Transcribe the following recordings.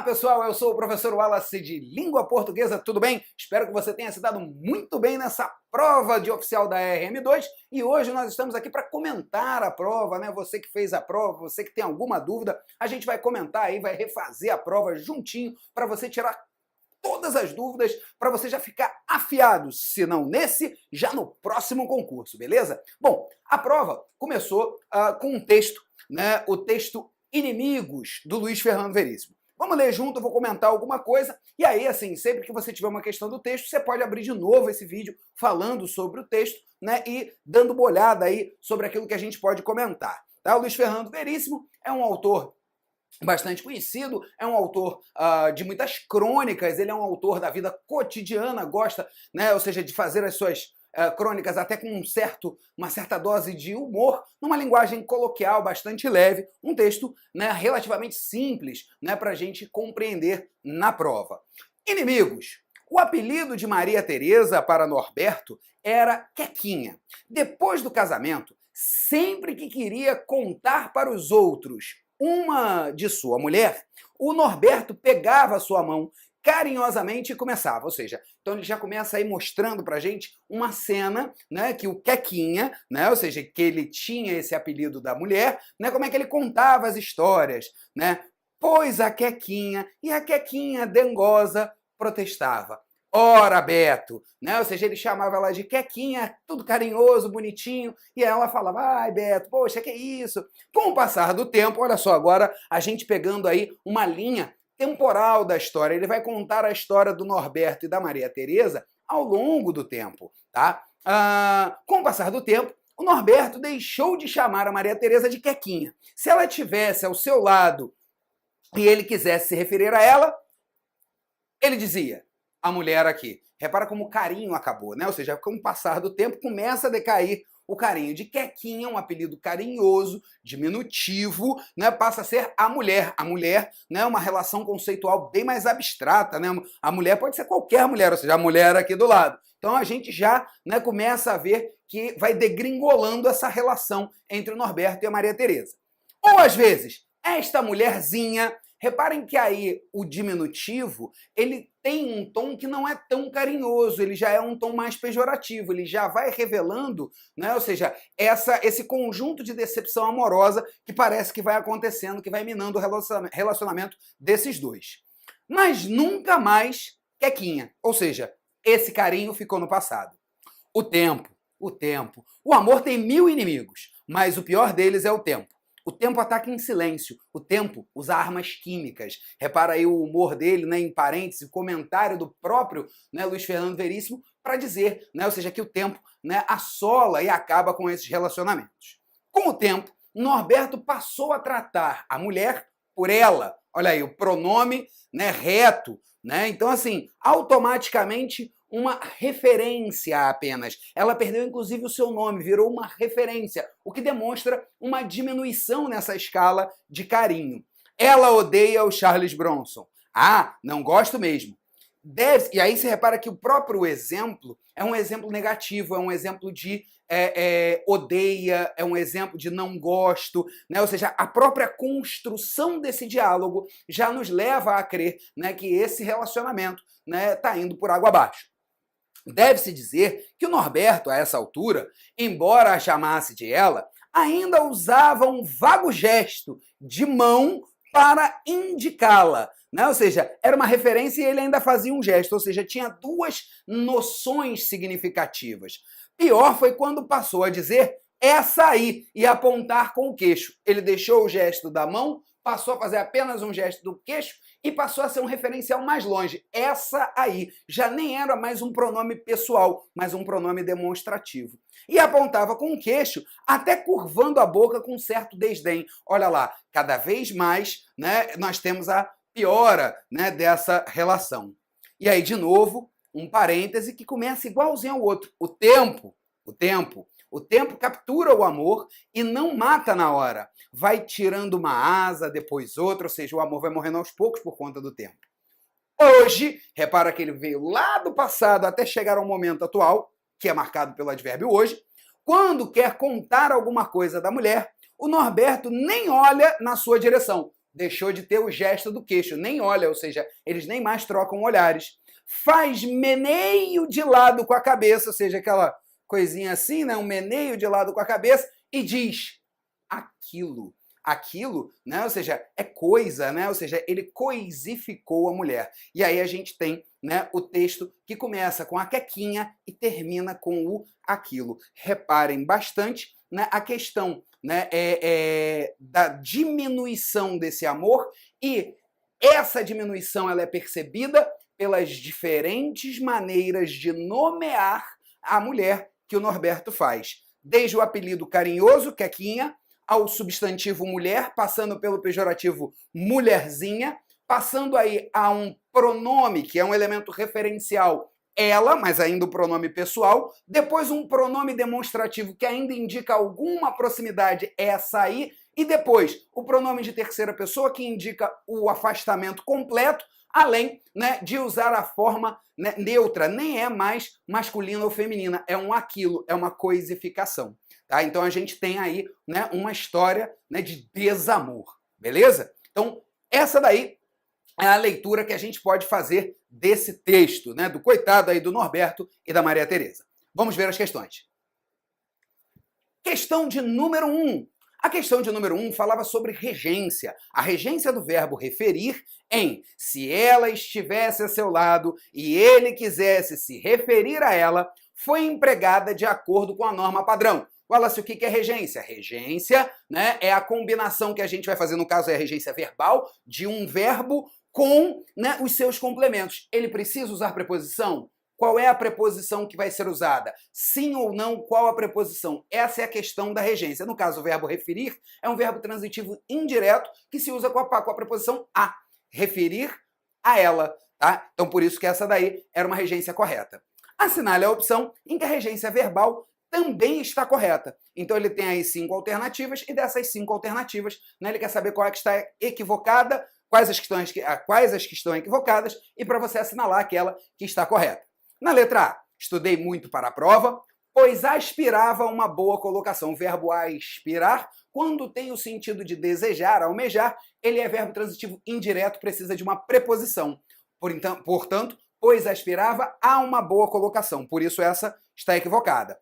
Olá pessoal, eu sou o professor Wallace de Língua Portuguesa, tudo bem? Espero que você tenha se dado muito bem nessa prova de oficial da RM2 e hoje nós estamos aqui para comentar a prova, né? Você que fez a prova, você que tem alguma dúvida, a gente vai comentar aí, vai refazer a prova juntinho para você tirar todas as dúvidas, para você já ficar afiado, se não nesse, já no próximo concurso, beleza? Bom, a prova começou com um texto, né? O texto Inimigos, do Luiz Fernando Veríssimo. Vamos ler junto, eu vou comentar alguma coisa, e aí, assim, sempre que você tiver uma questão do texto, você pode abrir de novo esse vídeo falando sobre o texto, né, e dando uma olhada aí sobre aquilo que a gente pode comentar. Tá? O Luiz Fernando Veríssimo é um autor bastante conhecido, é um autor de muitas crônicas, ele é um autor da vida cotidiana, gosta, né, ou seja, de fazer as suas crônicas até com uma certa dose de humor, numa linguagem coloquial bastante leve, um texto, né, relativamente simples, né, para a gente compreender na prova. Inimigos. O apelido de Maria Teresa para Norberto era Quequinha. Depois do casamento, sempre que queria contar para os outros uma de sua mulher, o Norberto pegava a sua mão carinhosamente e começava, ou seja, então ele já começa aí mostrando pra gente uma cena, né, que o Quequinha, né, ou seja, que ele tinha esse apelido da mulher, né, como é que ele contava as histórias, né, pois a Quequinha, e a Quequinha dengosa protestava. Ora, Beto, né? Ou seja, ele chamava ela de Quequinha, tudo carinhoso, bonitinho, e ela falava, ai, Beto, poxa, que isso? Com o passar do tempo, olha só, agora a gente pegando aí uma linha temporal da história, ele vai contar a história do Norberto e da Maria Teresa ao longo do tempo, tá? Com o passar do tempo, o Norberto deixou de chamar a Maria Teresa de Quequinha. Se ela estivesse ao seu lado e ele quisesse se referir a ela, ele dizia, a mulher aqui. Repara como o carinho acabou, né? Ou seja, com o passar do tempo começa a decair o carinho de Quequinha, um apelido carinhoso, diminutivo, né? Passa a ser a mulher. A mulher, né? Uma relação conceitual bem mais abstrata, né? A mulher pode ser qualquer mulher, ou seja, a mulher aqui do lado. Então a gente já, né, começa a ver que vai degringolando essa relação entre o Norberto e a Maria Teresa. Ou às vezes, esta mulherzinha. Reparem que aí o diminutivo, ele tem um tom que não é tão carinhoso, ele já é um tom mais pejorativo, ele já vai revelando, né, ou seja, esse conjunto de decepção amorosa que parece que vai acontecendo, que vai minando o relacionamento desses dois. Mas nunca mais Quequinha, ou seja, esse carinho ficou no passado. O tempo. O amor tem 1000 inimigos, mas o pior deles é o tempo. O tempo ataca em silêncio. O tempo usa armas químicas. Repara aí o humor dele, né, em parênteses, o comentário do próprio, né, Luiz Fernando Veríssimo para dizer, né, ou seja, que o tempo, né, assola e acaba com esses relacionamentos. Com o tempo, Norberto passou a tratar a mulher por ela. Olha aí, o pronome, né, reto. Né? Então, assim, automaticamente uma referência apenas. Ela perdeu, inclusive, o seu nome, virou uma referência, o que demonstra uma diminuição nessa escala de carinho. Ela odeia o Charles Bronson. Ah, não gosto mesmo. E aí você repara que o próprio exemplo é um exemplo negativo, é um exemplo de odeia, é um exemplo de não gosto, né? Ou seja, a própria construção desse diálogo já nos leva a crer, né, que esse relacionamento, né, está indo por água abaixo. Deve-se dizer que o Norberto, a essa altura, embora a chamasse de ela, ainda usava um vago gesto de mão para indicá-la. Né? Ou seja, era uma referência e ele ainda fazia um gesto, ou seja, tinha duas noções significativas. Pior foi quando passou a dizer essa aí e apontar com o queixo. Ele deixou o gesto da mão, passou a fazer apenas um gesto do queixo e passou a ser um referencial mais longe. Essa aí já nem era mais um pronome pessoal, mas um pronome demonstrativo. E apontava com o queixo, até curvando a boca com certo desdém. Olha lá, cada vez mais, né, nós temos a piora, né, dessa relação. E aí, de novo, um parêntese que começa igualzinho ao outro. O tempo captura o amor e não mata na hora. Vai tirando uma asa, depois outra, ou seja, o amor vai morrendo aos poucos por conta do tempo. Hoje, repara que ele veio lá do passado até chegar ao momento atual, que é marcado pelo advérbio hoje. Quando quer contar alguma coisa da mulher, o Norberto nem olha na sua direção. deixou de ter o gesto do queixo, nem olha, ou seja, eles nem mais trocam olhares. Faz meneio de lado com a cabeça, ou seja, aquela coisinha assim, né? Um meneio de lado com a cabeça, e diz aquilo. Aquilo, né? Ou seja, é coisa, né? Ou seja, ele coisificou a mulher. E aí a gente tem, né, o texto que começa com a quequinha e termina com o aquilo. Reparem bastante, né, a questão, né, da diminuição desse amor, e essa diminuição ela é percebida pelas diferentes maneiras de nomear a mulher que o Norberto faz. Desde o apelido carinhoso, quequinha, ao substantivo mulher, passando pelo pejorativo mulherzinha, passando aí a um pronome, que é um elemento referencial, ela, mas ainda o pronome pessoal, depois um pronome demonstrativo que ainda indica alguma proximidade, essa aí, e depois o pronome de terceira pessoa, que indica o afastamento completo, além, né, de usar a forma, né, neutra, nem é mais masculina ou feminina, é um aquilo, é uma coisificação. Tá? Então a gente tem aí, né, uma história, né, de desamor, beleza? Então essa daí é a leitura que a gente pode fazer desse texto, né, do coitado aí do Norberto e da Maria Tereza. Vamos ver as questões. Questão de número 1. A questão de número 1 falava sobre regência. A regência do verbo referir em se ela estivesse a seu lado e ele quisesse se referir a ela, foi empregada de acordo com a norma padrão. Wallace, o que é regência? Regência, né, é a combinação que a gente vai fazer, no caso é a regência verbal, de um verbo com, né, os seus complementos. Ele precisa usar preposição? Qual é a preposição que vai ser usada? Sim ou não, qual a preposição? Essa é a questão da regência. No caso, o verbo referir é um verbo transitivo indireto que se usa com a preposição a. Referir a ela, tá? Então, por isso que essa daí era uma regência correta. Assinale a opção em que a regência verbal também está correta. Então, ele tem aí 5 alternativas, e dessas 5 alternativas, né, ele quer saber qual é que está equivocada, quais as que estão equivocadas, e para você assinalar aquela que está correta. Na letra A, estudei muito para a prova, pois aspirava a uma boa colocação. O verbo aspirar, quando tem o sentido de desejar, almejar, ele é verbo transitivo indireto, precisa de uma preposição. Portanto, pois aspirava a uma boa colocação. Por isso essa está equivocada.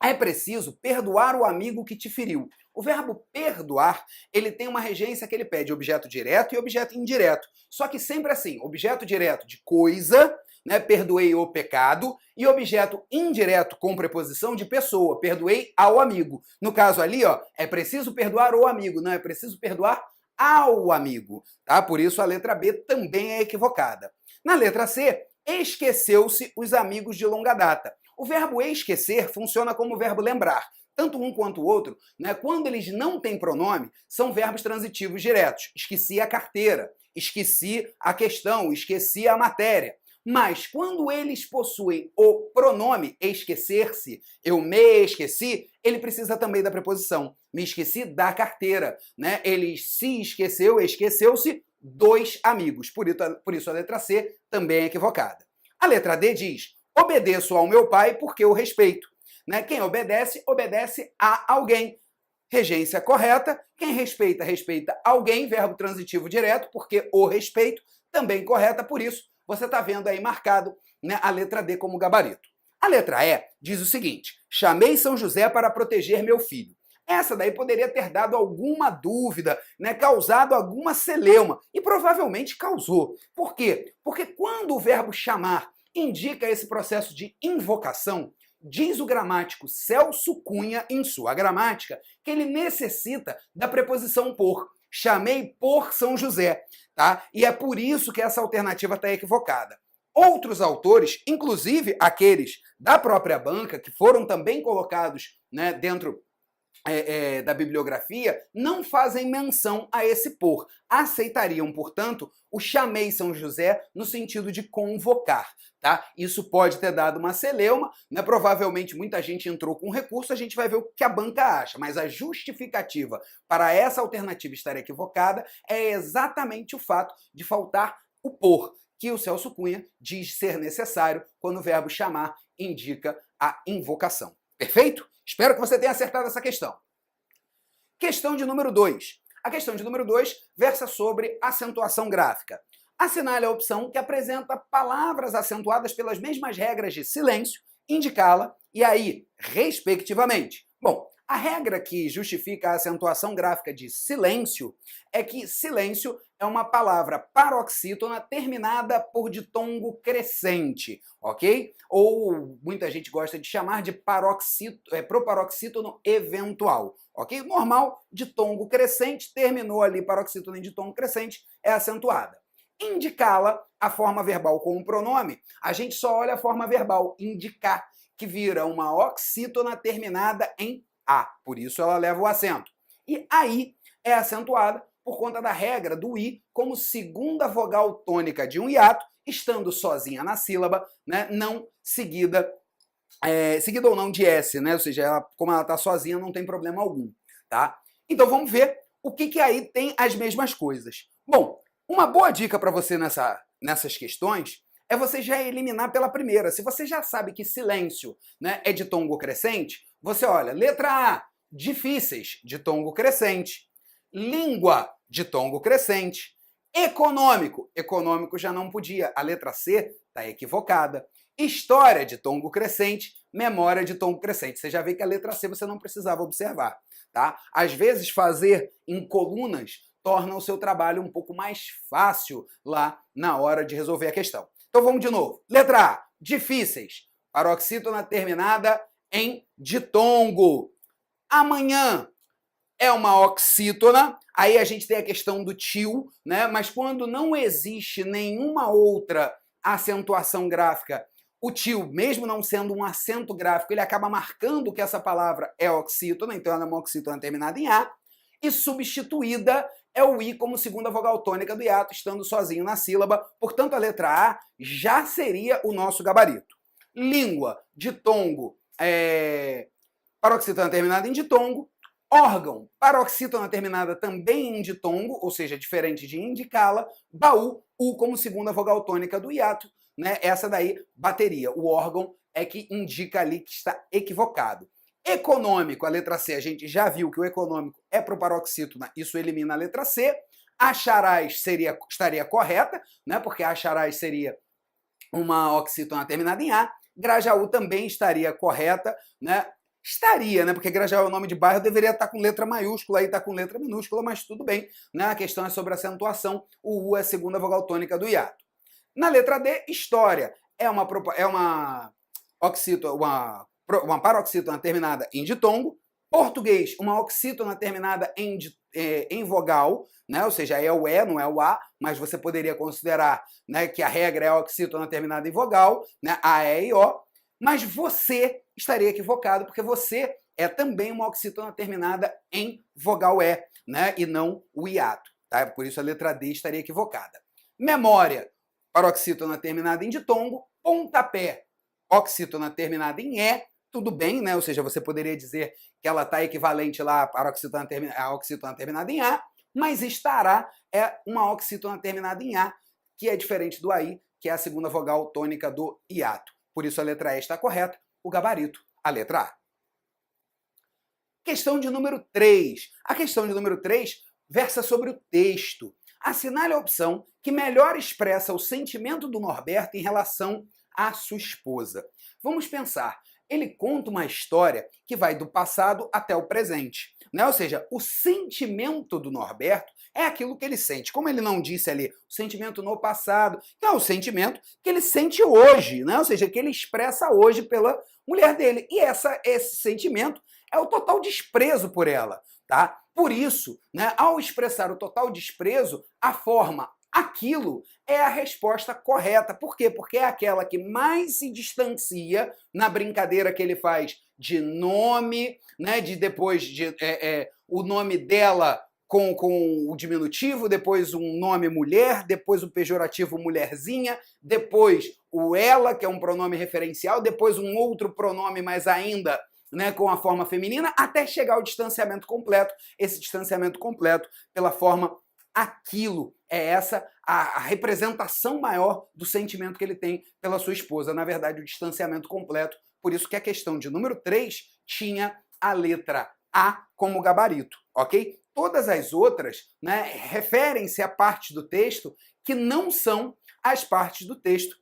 É preciso perdoar o amigo que te feriu. O verbo perdoar, ele tem uma regência que ele pede objeto direto e objeto indireto. Só que sempre assim, objeto direto de coisa, né, perdoei o pecado, e objeto indireto com preposição de pessoa, perdoei ao amigo. No caso ali, ó, é preciso perdoar o amigo, não é preciso perdoar ao amigo, tá? Por isso a letra B também é equivocada. Na letra C, esqueceu-se os amigos de longa data. O verbo esquecer funciona como o verbo lembrar. Tanto um quanto o outro, né, quando eles não têm pronome, são verbos transitivos diretos. Esqueci a carteira, esqueci a questão, esqueci a matéria. Mas quando eles possuem o pronome esquecer-se, eu me esqueci, ele precisa também da preposição. Me esqueci da carteira, né? Ele se esqueceu, esqueceu-se dos amigos. Por isso a letra C também é equivocada. A letra D diz: obedeço ao meu pai porque o respeito. Né? Quem obedece, obedece a alguém. Regência correta. Quem respeita, respeita alguém. Verbo transitivo direto, porque o respeito também correta. Por isso, você está vendo aí marcado, né, a letra D como gabarito. A letra E diz o seguinte: chamei São José para proteger meu filho. Essa daí poderia ter dado alguma dúvida, né, causado alguma celeuma, e provavelmente causou. Por quê? Porque quando o verbo chamar indica esse processo de invocação, diz o gramático Celso Cunha, em sua gramática, que ele necessita da preposição por. Chamei por São José, tá? E é por isso que essa alternativa está equivocada. Outros autores, inclusive aqueles da própria banca, que foram também colocados, né, dentro da bibliografia, não fazem menção a esse por. Aceitariam, portanto, o chamei São José no sentido de convocar, tá? Isso pode ter dado uma celeuma, né? Provavelmente muita gente entrou com recurso, a gente vai ver o que a banca acha, mas a justificativa para essa alternativa estar equivocada é exatamente o fato de faltar o por, que o Celso Cunha diz ser necessário quando o verbo chamar indica a invocação. Perfeito? Espero que você tenha acertado essa questão. Questão de número 2. A questão de número 2 versa sobre acentuação gráfica. Assinale a opção que apresenta palavras acentuadas pelas mesmas regras de silêncio, indicá-la e aí, respectivamente. Bom, a regra que justifica a acentuação gráfica de silêncio é que silêncio é uma palavra paroxítona terminada por ditongo crescente, ok? Ou muita gente gosta de chamar de proparoxítono eventual, ok? Normal, ditongo crescente, terminou ali paroxítono em ditongo crescente, é acentuada. Indicá-la, a forma verbal com o pronome, a gente só olha a forma verbal, indicar, que vira uma oxítona terminada em A, por isso ela leva o acento. E aí é acentuada por conta da regra do I como segunda vogal tônica de um hiato, estando sozinha na sílaba, né, não seguida, seguida ou não de S, né, ou seja, como ela está sozinha não tem problema algum, tá? Então vamos ver o que aí tem as mesmas coisas. Bom, uma boa dica para você nessas questões é você já eliminar pela primeira. Se você já sabe que silêncio, né, é ditongo crescente, você olha, letra A, difíceis, ditongo crescente. Língua, ditongo crescente. Econômico, econômico já não podia. A letra C está equivocada. História, ditongo crescente. Memória, ditongo crescente. Você já vê que a letra C você não precisava observar, tá? Às vezes fazer em colunas torna o seu trabalho um pouco mais fácil lá na hora de resolver a questão. Então vamos de novo. Letra A, difíceis. Paroxítona terminada em ditongo. Amanhã é uma oxítona. Aí a gente tem a questão do tio, né? Mas quando não existe nenhuma outra acentuação gráfica, o tio, mesmo não sendo um acento gráfico, ele acaba marcando que essa palavra é oxítona, então ela é uma oxítona terminada em A. E substituída é o I como segunda vogal tônica do hiato, estando sozinho na sílaba. Portanto, a letra A já seria o nosso gabarito. Língua, ditongo, paroxítona terminada em ditongo. Órgão, paroxítona terminada também em ditongo, ou seja, diferente de indicá-la. Baú, U como segunda vogal tônica do hiato, né? Essa daí, bateria. O órgão é que indica ali que está equivocado. Econômico, a letra C, a gente já viu que o econômico é pro paroxítona, isso elimina a letra C. Acharaz estaria correta, né? Porque acharaz seria uma oxítona terminada em A. Grajaú também estaria correta, né? Estaria, né? Porque Grajaú é o nome de bairro, deveria estar com letra maiúscula, aí está com letra minúscula, mas tudo bem, né? A questão é sobre acentuação, o U é a segunda vogal tônica do hiato. Na letra D, história. É uma paroxítona terminada em ditongo. Português, uma oxítona terminada em vogal, né? Ou seja, é o E, não é o A, mas você poderia considerar, né, que a regra é a oxítona terminada em vogal, né? A, E e O. Mas você estaria equivocado, porque você é também uma oxítona terminada em vogal E, né? E não o hiato, tá? Por isso a letra D estaria equivocada. Memória, paroxítona terminada em ditongo. Pontapé, oxítona terminada em E, tudo bem, né? Ou seja, você poderia dizer que ela está equivalente lá à oxítona terminada em A, mas estará é uma oxítona terminada em A, que é diferente do AI, que é a segunda vogal tônica do hiato. Por isso a letra E está correta, o gabarito, a letra A. Questão de número 3. A questão de número 3 versa sobre o texto. Assinale a opção que melhor expressa o sentimento do Norberto em relação à sua esposa. Vamos pensar. Ele conta uma história que vai do passado até o presente, né? Ou seja, o sentimento do Norberto é aquilo que ele sente. Como ele não disse ali, o sentimento no passado, é o sentimento que ele sente hoje, né? Ou seja, que ele expressa hoje pela mulher dele. E esse sentimento é o total desprezo por ela, tá? Por isso, né, ao expressar o total desprezo, a forma aquilo é a resposta correta. Por quê? Porque é aquela que mais se distancia na brincadeira que ele faz de nome, né? De depois o nome dela com o diminutivo, depois um nome mulher, depois o pejorativo mulherzinha, depois o ela, que é um pronome referencial, depois um outro pronome mais ainda, né, com a forma feminina, até chegar ao distanciamento completo. Esse distanciamento completo pela forma aquilo, é essa a representação maior do sentimento que ele tem pela sua esposa. Na verdade, o distanciamento completo. Por isso que a questão de número 3 tinha a letra A como gabarito, ok? Todas as outras, né, referem-se a partes do texto que não são as partes do texto,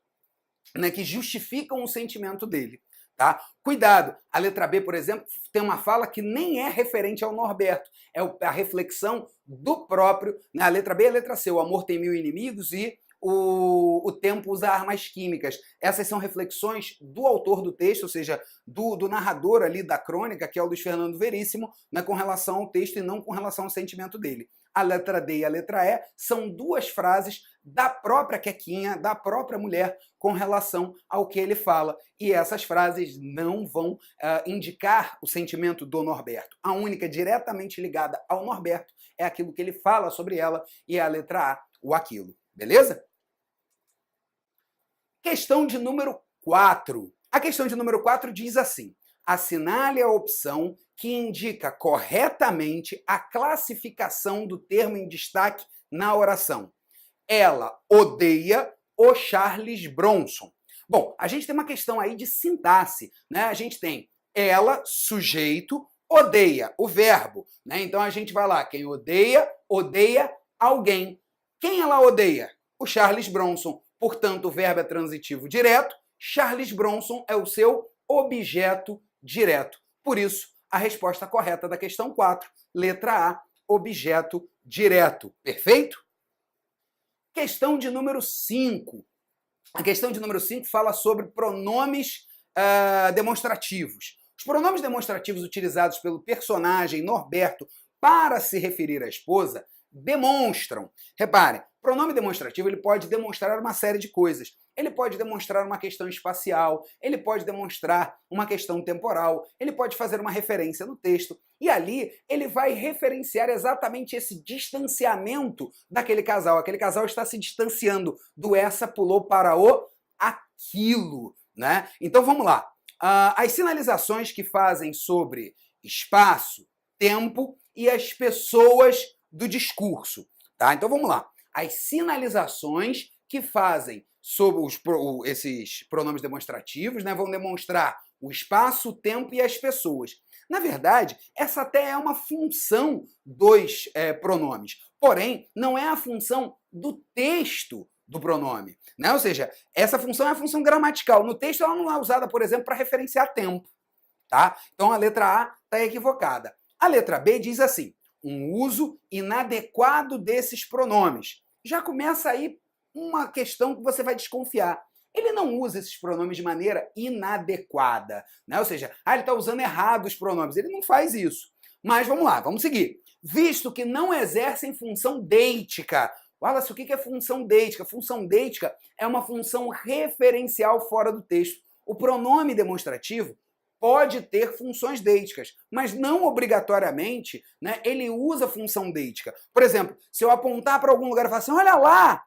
né, que justificam o sentimento dele. Tá? Cuidado, a letra B, por exemplo, tem uma fala que nem é referente ao Norberto, é a reflexão do próprio, né? A letra B e a letra C, o amor tem mil inimigos e o tempo usa armas químicas. Essas são reflexões do autor do texto, ou seja, do narrador ali da crônica, que é o Luiz Fernando Veríssimo, né, com relação ao texto e não com relação ao sentimento dele. A letra D e a letra E são duas frases da própria Quequinha, da própria mulher, com relação ao que ele fala. E essas frases não vão indicar o sentimento do Norberto. A única diretamente ligada ao Norberto é aquilo que ele fala sobre ela, e a letra A, o aquilo. Beleza? Questão de número 4. A questão de número 4 diz assim: assinale a opção que indica corretamente a classificação do termo em destaque na oração. Ela odeia o Charles Bronson. Bom, a gente tem uma questão aí de sintaxe, né? A gente tem ela, sujeito, odeia, o verbo, né? Então a gente vai lá, quem odeia, odeia alguém. Quem ela odeia? O Charles Bronson. Portanto, o verbo é transitivo direto. Charles Bronson é o seu objeto direto. Por isso, a resposta correta da questão 4, letra A, objeto direto. Perfeito? Questão de número 5. A questão de número 5 fala sobre pronomes demonstrativos. Os pronomes demonstrativos utilizados pelo personagem Norberto para se referir à esposa demonstram. Reparem, pronome demonstrativo ele pode demonstrar uma série de coisas. Ele pode demonstrar uma questão espacial, ele pode demonstrar uma questão temporal, ele pode fazer uma referência no texto, e ali ele vai referenciar exatamente esse distanciamento daquele casal. Aquele casal está se distanciando do essa pulou para o aquilo, né? Então vamos lá. As sinalizações que fazem sobre espaço, tempo e as pessoas do discurso, tá? Então vamos lá. As sinalizações que fazem sobre esses pronomes demonstrativos, né, vão demonstrar o espaço, o tempo e as pessoas. Na verdade, essa até é uma função dos pronomes, porém, não é a função do texto do pronome, né? Ou seja, essa função é a função gramatical. No texto ela não é usada, por exemplo, para referenciar tempo, tá? Então a letra A está equivocada. A letra B diz assim: um uso inadequado desses pronomes. Já começa aí uma questão que você vai desconfiar. Ele não usa esses pronomes de maneira inadequada, né? Ou seja, ele está usando errado os pronomes. Ele não faz isso. Mas vamos lá, vamos seguir. Visto que não exercem função deítica. Wallace, o que é função deítica? Função deítica é uma função referencial fora do texto. O pronome demonstrativo pode ter funções deíticas, mas não obrigatoriamente, né, ele usa função deítica. Por exemplo, se eu apontar para algum lugar e falar assim, olha lá,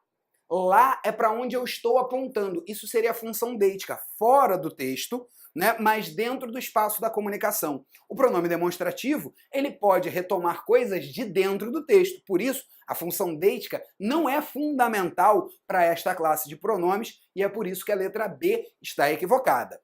lá é para onde eu estou apontando. Isso seria a função deítica, fora do texto, né, mas dentro do espaço da comunicação. O pronome demonstrativo, ele pode retomar coisas de dentro do texto. Por isso, a função deítica não é fundamental para esta classe de pronomes e é por isso que a letra B está equivocada.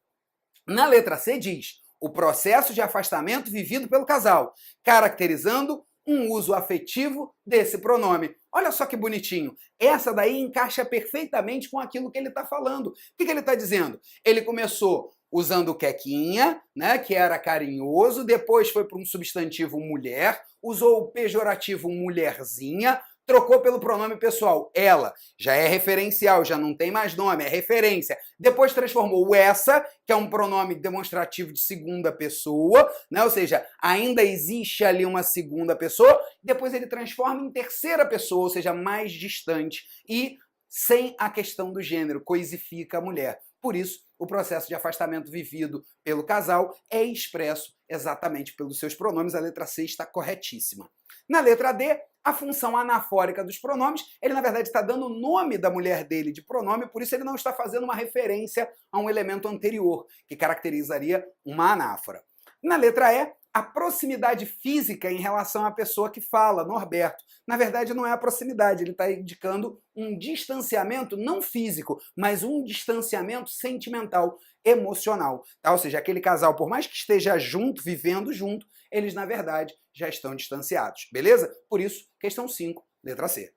Na letra C diz, o processo de afastamento vivido pelo casal, caracterizando um uso afetivo desse pronome. Olha só que bonitinho. Essa daí encaixa perfeitamente com aquilo que ele está falando. O que ele está dizendo? Ele começou usando quequinha, né, que era carinhoso, depois foi para um substantivo mulher, usou o pejorativo mulherzinha, trocou pelo pronome pessoal, ela, já é referencial, já não tem mais nome, é referência. Depois transformou o essa, que é um pronome demonstrativo de segunda pessoa, né? Ou seja, ainda existe ali uma segunda pessoa, depois ele transforma em terceira pessoa, ou seja, mais distante, e sem a questão do gênero, coisifica a mulher. Por isso, o processo de afastamento vivido pelo casal é expresso exatamente pelos seus pronomes. A letra C está corretíssima. Na letra D, a função anafórica dos pronomes, ele na verdade está dando o nome da mulher dele de pronome, por isso ele não está fazendo uma referência a um elemento anterior, que caracterizaria uma anáfora. Na letra E, A proximidade física em relação à pessoa que fala, Norberto. Na verdade, não é a proximidade, ele está indicando um distanciamento não físico, mas um distanciamento sentimental, emocional. Tá? Ou seja, aquele casal, por mais que esteja junto, vivendo junto, eles, na verdade, já estão distanciados. Beleza? Por isso, questão 5, letra C.